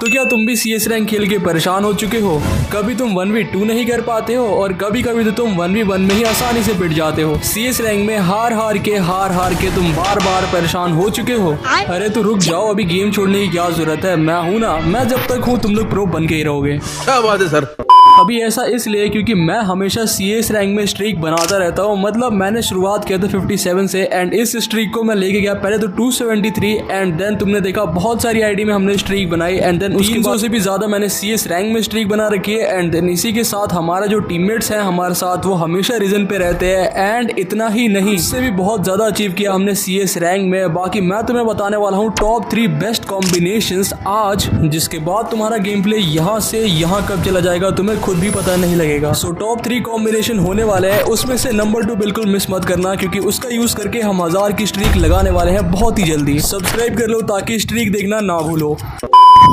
तो क्या तुम भी CS रैंक खेल के परेशान हो चुके हो? कभी तुम 1v2 नहीं कर पाते हो और कभी कभी तो तुम 1v1 में ही आसानी से पिट जाते हो। CS रैंक में हार हार के तुम बार बार परेशान हो चुके हो। अरे तो रुक जाओ, अभी गेम छोड़ने की क्या जरूरत है, मैं हूँ ना, मैं जब तक हूँ तुम लोग प्रो बन के ही रहोगे। क्या बात है सर। अभी ऐसा इसलिए क्योंकि मैं हमेशा CS रैंक में स्ट्रीक बनाता रहता हूँ। मतलब मैंने शुरुआत किया था 57 से एंड इस स्ट्रीक को मैं लेके गया पहले तो 273 एंड देन तुमने देखा बहुत सारी आईडी में हमने स्ट्रीक बनाई एंड देन 300 से भी ज्यादा मैंने CS रैंक में स्ट्रीक बना रखी है। एंड देन इसी के साथ हमारा जो टीममेट्स हैं हमारे साथ वो हमेशा रीजन पे रहते हैं एंड इतना ही नहीं, इससे भी बहुत ज्यादा अचीव किया हमने CS रैंक में। बाकी मैं तुम्हें बताने वाला हूँ टॉप 3 बेस्ट कॉम्बिनेशंस आज, जिसके बाद तुम्हारा गेम प्ले यहाँ से यहाँ कब चला जाएगा तुम्हें खुद भी पता नहीं लगेगा। सो टॉप 3 कॉम्बिनेशन होने वाले हैं, उसमें से नंबर 2 बिल्कुल मिस मत करना क्योंकि उसका यूज करके हम 1000 की स्ट्रीक लगाने वाले हैं बहुत ही जल्दी। सब्सक्राइब कर लो ताकि स्ट्रीक देखना ना भूलो।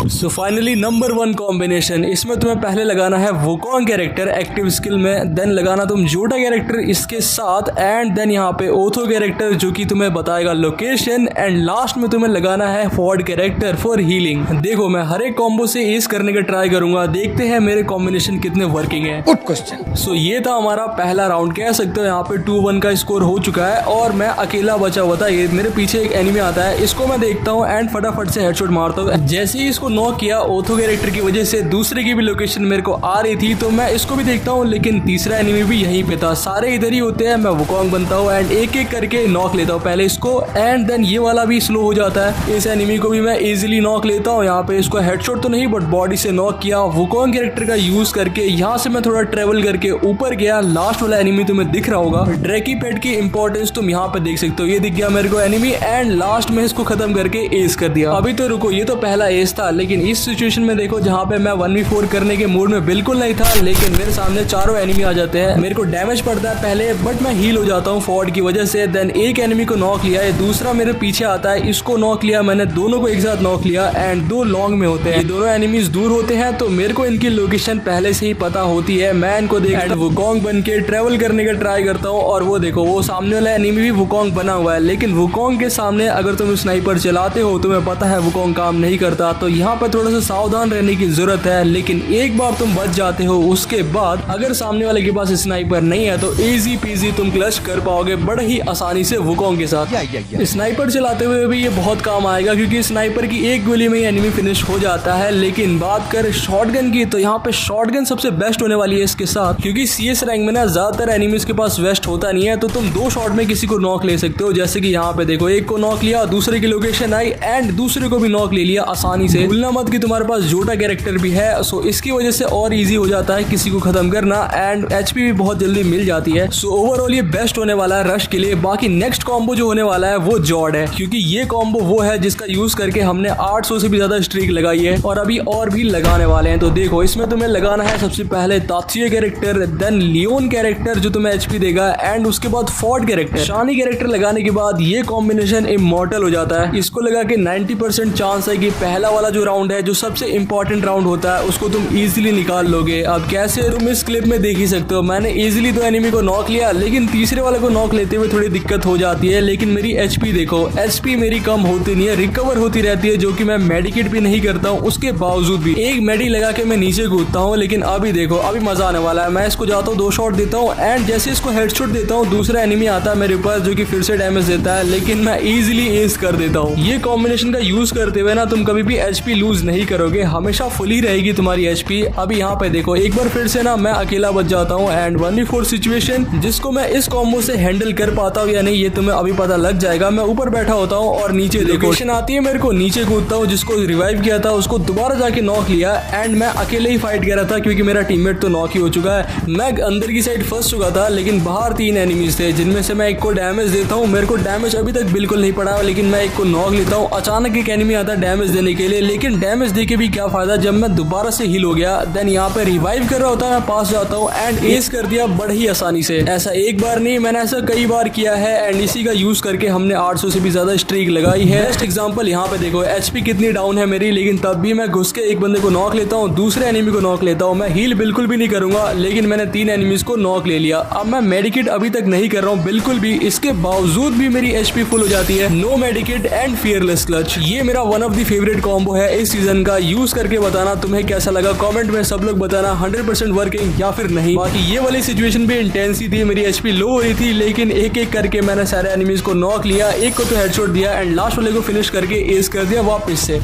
सो फाइनली नंबर 1 कॉम्बिनेशन, इसमें तुम्हें पहले लगाना है वुकोंग कैरेक्टर एक्टिव स्किल में, देन लगाना तुम जोटा कैरेक्टर इसके साथ एंड देन यहाँ पे ओथो कैरेक्टर जो कि तुम्हें बताएगा लोकेशन एंड लास्ट में तुम्हें लगाना है फॉर्ड कैरेक्टर फॉर हीलिंग। देखो मैं हर एक कॉम्बो से एस करने का ट्राई करूंगा, देखते हैं मेरे कॉम्बिनेशन कितने वर्किंग है। Good question. सो ये था हमारा पहला राउंड, कह सकते हो यहाँ पे 2-1 का स्कोर हो चुका है और मैं अकेला बचा हुआ था। ये मेरे पीछे एक एनिमी आता है, इसको मैं देखता हूँ एंड फटाफट से हेडशॉट मारता हूँ। जैसे ही इसको नॉक किया ओथो कैरेक्टर की वजह से दूसरे की भी लोकेशन मेरे को आ रही थी, तो मैं इसको भी देखता हूँ लेकिन तीसरा एनिमी भी यहीं पे था। सारे इधर ही होते हैं, मैं वुकोंग बनता हूँ एंड एक एक करके नॉक लेता हूँ पहले इसको एंड देन ये वाला भी स्लो हो जाता है। इस एनिमी को भी मैं इजीली नॉक लेता हूँ। यहाँ पे इसको हेडशॉट तो नहीं बट बॉडी से नॉक किया वुकोंग कैरेक्टर का यूज करके। यहाँ से मैं थोड़ा ट्रेवल करके ऊपर गया, लास्ट वाला एनिमी तुम्हें दिख रहा होगा। ड्रैकी पेट की इंपॉर्टेंस तुम यहाँ पे देख सकते हो, ये दिख गया मेरे को एनिमी एंड लास्ट में इसको खत्म करके एस कर दिया। अभी तो रुको, ये तो पहला एस था लेकिन इस सिचुएशन में देखो जहाँ पे मैं 1v4 करने के मूड में बिल्कुल नहीं था लेकिन मेरे सामने चारों एनिमी आ जाते हैं। मेरे को डैमेज पड़ता है पहले बट मैं हील हो जाता हूँ फॉर्ड की वजह से। देन एक एनिमी को नॉक लिया, ये दूसरा मेरे पीछे आता है, इसको नॉक लिया मैंने, दोनों को एक साथ नॉक लिया एंड 2 लॉन्ग में होते हैं। ये दोनों एनिमीज दूर होते हैं तो मेरे को इनकी लोकेशन पहले से ही पता होती है। मैं इनको देख वुकोंग बन के ट्रेवल करने का ट्राई करता हूँ और वो देखो वो सामने वाला एनिमी भी वुकोंग बना हुआ है। लेकिन वुकोंग के सामने अगर तुम स्नाइपर चलाते हो तुम्हें पता है वुकोंग काम नहीं करता, तो यहाँ पर थोड़ा सा सावधान रहने की जरूरत है। लेकिन एक बार तुम बच जाते हो उसके बाद अगर सामने वाले के पास स्नाइपर नहीं है तो इजी पीजी तुम क्लच कर पाओगे बड़े ही आसानी से वुकोंग के साथ। स्नाइपर चलाते हुए भी ये बहुत काम आएगा क्योंकि स्नाइपर की एक गोली में ही एनिमी फिनिश हो जाता है। लेकिन बात कर शॉटगन की तो यहाँ पे शॉटगन सबसे बेस्ट होने वाली है इसके साथ, क्योंकि CS रैंक में ना ज्यादातर एनिमीज के पास वेस्ट होता नहीं है तो तुम 2 शॉट में किसी को नॉक ले सकते हो। जैसे कि यहाँ पे देखो एक को नॉक लिया, दूसरे की लोकेशन आई एंड दूसरे को भी नॉक ले लिया आसानी से। भूलना मत कि तुम्हारे पास जोटा कैरेक्टर भी है, सो इसकी वजह से और इजी हो जाता है किसी को खत्म करना एंड HP भी बहुत जल्दी मिल जाती है। सो ओवरऑल ये बेस्ट होने वाला है रश के लिए। बाकी नेक्स्ट कॉम्बो जो होने वाला है वो जॉर्ड है, क्योंकि ये कॉम्बो वो है जिसका यूज करके हमने 800 से भी ज्यादा स्ट्रीक लगाई है और अभी और भी लगाने वाले हैं। तो देखो इसमें तुम्हें लगाना है सबसे पहले Tatsuya character, then Leon character जो तुम्हें HP देगा एंड उसके बाद फॉर्ड कैरेक्टर। शानी कैरेक्टर लगाने के बाद ये कॉम्बिनेशन इमॉर्टल हो जाता है। इसको लगा के 90% चांस है कि पहला वाला जो राउंड है जो सबसे इंपॉर्टेंट राउंड होता है उसको तुम इजीली निकाल लोगे। अब कैसे तुम इस क्लिप में देख ही सकते हो, मैंने इजीली 2 एनिमी को नॉक लिया लेकिन तीसरे वाले को नॉक लेते हुए थोड़ी दिक्कत हो जाती है। लेकिन मेरी HP देखो, HP मेरी कम होती नहीं है, रिकवर होती रहती है, जो कि मैं मेडिकेट भी नहीं करता हूँ उसके बावजूद भी। एक मेडी लगा के मैं नीचे कूदता हूँ। लेकिन अभी देखो अभी मजा आने वाला है। मैं इसको जाता हूँ 2 शॉट देता हूँ एंड जैसे इसको हेडशॉट देता हूँ दूसरा एनिमी आता है मेरे पास जो कि फिर से डैमेज देता है, लेकिन मैं इजीली एस कर देता हूँ। ये कॉम्बिनेशन का यूज करते हुए ना तुम कभी भी HP लूज नहीं करोगे, हमेशा फुल ही रहेगी तुम्हारी HP। अभी यहाँ पे देखो एक बार फिर से ना मैं अकेला बच जाता हूँ एंड 1v4 सिचुएशन जिसको मैं इस कॉम्बो से हैंडल कर पाता हूँ या नहीं ये तुम्हें अभी पता लग जाएगा। मैं ऊपर बैठा होता हूँ और नीचे लोकेशन आती है मेरे को, नीचे कूदता हूँ, जिसको रिवाइव किया था उसको दोबारा जाके नॉक लिया एंड मैं अकेले ही फाइट कर रहा था क्योंकि मेरा टीममेट तो नॉक ही हो चुका है। मैं अंदर की साइड फंस चुका था लेकिन बाहर 3 एनिमीज थे जिनमें से मैं एक को डैमेज देता हूँ। मेरे को डैमेज अभी तक बिल्कुल नहीं पड़ा लेकिन मैं एक को नॉक लेता हूँ। अचानक एक एनिमी आता है डैमेज देने के लिए, लेकिन डैमेज दे के भी क्या फायदा जब मैं दोबारा से हील हो गया। देन यहाँ पे रिवाइव कर रहा होता है, मैं पास जाता हूँ एंड एस कर दिया बड़े ही आसानी से। ऐसा एक बार नहीं, मैंने ऐसा कई बार किया है एंड इसी का यूज करके हमने 800 से भी ज्यादा स्ट्रीक लगाई है। बेस्ट एग्जांपल यहाँ पे देखो, HP कितनी डाउन है मेरी, लेकिन तब भी मैं घुस के एक बंदे को नॉक लेता हूँ, दूसरे एनिमी को नॉक लेता हूँ। मैं हील बिल्कुल भी नहीं करूंगा लेकिन मैंने 3 एनिमीज को नॉक ले लिया। अब मैं मेडिकेट अभी तक नहीं कर रहा हूँ बिल्कुल भी, इसके बावजूद भी मेरी HP फुल हो जाती है। No medicate and fearless clutch, ये मेरा one of the favourite combo है है इस सीजन का, यूज करके बताना तुम्हें कैसा लगा। कमेंट में सब लोग बताना 100% वर्किंग या फिर नहीं। बाकी ये वाली सिचुएशन भी इंटेंस ही थी, मेरी एचपी लो हो रही थी, लेकिन एक एक करके मैंने सारे एनिमीज को नॉक लिया, एक को तो हेडशॉट दिया एंड लास्ट वाले को फिनिश करके एस कर दिया वापस से।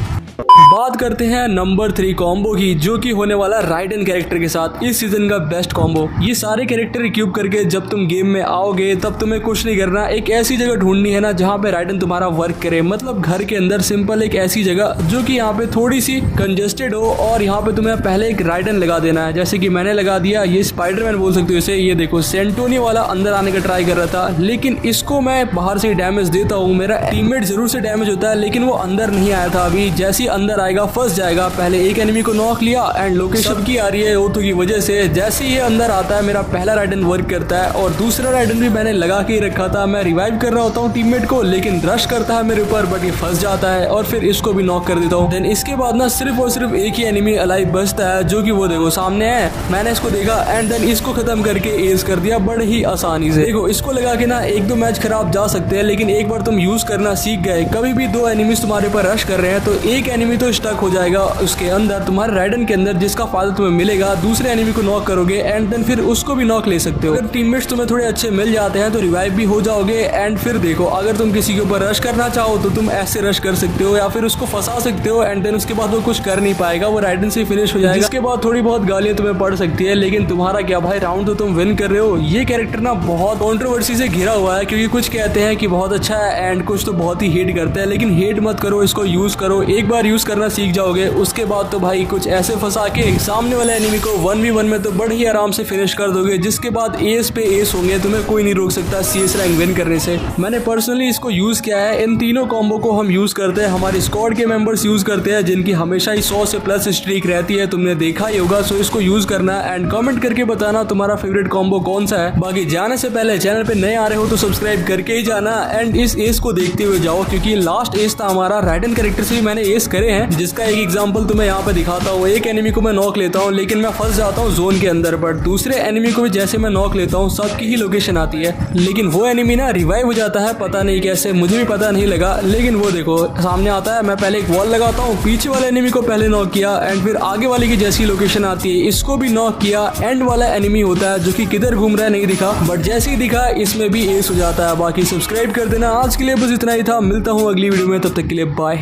बात करते हैं नंबर 3 कॉम्बो की, जो कि होने वाला राइडन कैरेक्टर के साथ इस सीजन का बेस्ट कॉम्बो। ये सारे कैरेक्टर इक्विप करके जब तुम गेम में आओगे तब तुम्हें कुछ नहीं करना, एक ऐसी जगह ढूंढनी है ना जहाँ पे राइडन तुम्हारा वर्क करे, मतलब घर के अंदर सिंपल एक ऐसी जगह जो कि यहाँ पे थोड़ी सी कंजेस्टेड हो और यहाँ पे तुम्हें पहले एक राइडन लगा देना है। जैसे कि मैंने लगा दिया, ये स्पाइडरमैन बोल सकते हो इसे। ये देखो सेंटोनी वाला अंदर आने का ट्राई कर रहा था, लेकिन इसको मैं बाहर से डैमेज देता हूँ, मेरा टीममेट जरूर से डैमेज होता है, लेकिन वो अंदर नहीं आया था। अभी जैसे ही अंदर आएगा फंस जाएगा। पहले एक एनिमी को नॉक लिया एंड लोकेशन की आ रही है ओथो की वजह से। जैसे ही ये अंदर आता है मेरा पहला राइडन वर्क करता है और दूसरा राइडन भी मैंने लगा के ही रखा था। मैं रिवाइव कर रहा होता हूँ टीममेट को, लेकिन रश करता है मेरे ऊपर, बट ये फंस जाता है और फिर इसको भी नॉक कर देता हूँ। देन इसके बाद ना सिर्फ और सिर्फ एक ही एनिमी अलाइव बचता है, जो कि वो देखो सामने है। मैंने इसको देखा एंड देन इसको खत्म करके एज कर दिया बड़े ही आसानी से। देखो इसको लगा के ना एक दो मैच खराब जा सकते हैं, लेकिन एक बार तुम यूज करना सीख गए, कभी भी दो एनिमीज तुम्हारे ऊपर रश कर रहे हैं तो एक एनिमी तो स्टक हो जाएगा उसके अंदर, तुम्हारे राइडन के अंदर, जिसका फायदा तुम्हें मिलेगा। दूसरे एनिमी को नॉक करोगे एंड देन फिर उसको भी नॉक ले सकते हो। अगर टीममेट्स तुम्हें थोड़े अच्छे मिल जाते हैं तो रिवाइव भी हो जाओगे। एंड फिर देखो अगर तुम किसी के ऊपर रश करना चाहो तो तुम ऐसे रश कर सकते हो या फिर उसको फंसा सकते हो एंड देन उसके बाद वो कुछ कर नहीं पाएगा, वो राइडन से फिनिश हो जाएगा। इसके बाद थोड़ी बहुत गालियां तुम्हें पड़ सकती है, लेकिन तुम्हारा क्या भाई, राउंड तो तुम विन कर रहे हो। ये कैरेक्टर ना बहुत कंट्रोवर्सी से घिरा हुआ है, क्योंकि कुछ कहते हैं कि बहुत अच्छा है एंड कुछ तो बहुत ही हेट करते हैं, लेकिन हेट मत करो, इसको यूज करो। एक बार यूज करना सीख जाओगे उसके बाद तो भाई कुछ ऐसे फंसा के सामने वाले एनिमी को 1v1 में तो बड़े ही आराम से फिनिश कर दोगे, जिसके बाद एस पे एस होंगे, तुम्हें कोई नहीं रोक सकता CS रैंक विन करने से। मैंने पर्सनली इसको यूज किया है। इन तीनों कॉम्बो को हम यूज करते हैं, हमारे स्क्वाड के मेंबर्स यूज करते हैं, जिनकी हमेशा ही 100 से प्लस स्ट्रीक रहती है, तुमने देखा ही होगा। सो इसको यूज करना एंड कमेंट करके बताना तुम्हारा फेवरेट कॉम्बो कौन सा है। बाकी जाने से पहले चैनल पे नए आ रहे हो तो सब्सक्राइब करके ही जाना एंड इस एस को देखते हुए जाओ, क्योंकि लास्ट एस था हमारा। राइडन कैरेक्टर से भी मैंने एस करे हैं, जिसका एक एग्जांपल तुम्हें यहाँ पे दिखाता हूँ। एक एनिमी को मैं नॉक लेता हूँ, लेकिन मैं फंस जाता हूँ जोन के अंदर, बट दूसरे एनिमी को भी जैसे मैं नॉक लेता हूँ सबकी ही लोकेशन आती है, लेकिन वो एनिमी ना रिवाइव हो जाता है, पता नहीं कैसे, मुझे भी पता नहीं लगा। लेकिन वो देखो सामने आता है, मैं पहले एक वॉल लगाता हूँ, पीछे वाले एनिमी को पहले नॉक किया एंड फिर आगे वाले की जैसी लोकेशन आती है इसको भी नॉक किया। एंड वाला एनिमी होता है जो कि किधर घूम रहा है नहीं दिखा, बट जैसे ही दिखा इसमें भी एस हो जाता है। बाकी सब्सक्राइब कर देना। आज के लिए बस इतना ही था, मिलता हूँ अगली वीडियो में, तब तक के लिए बाय।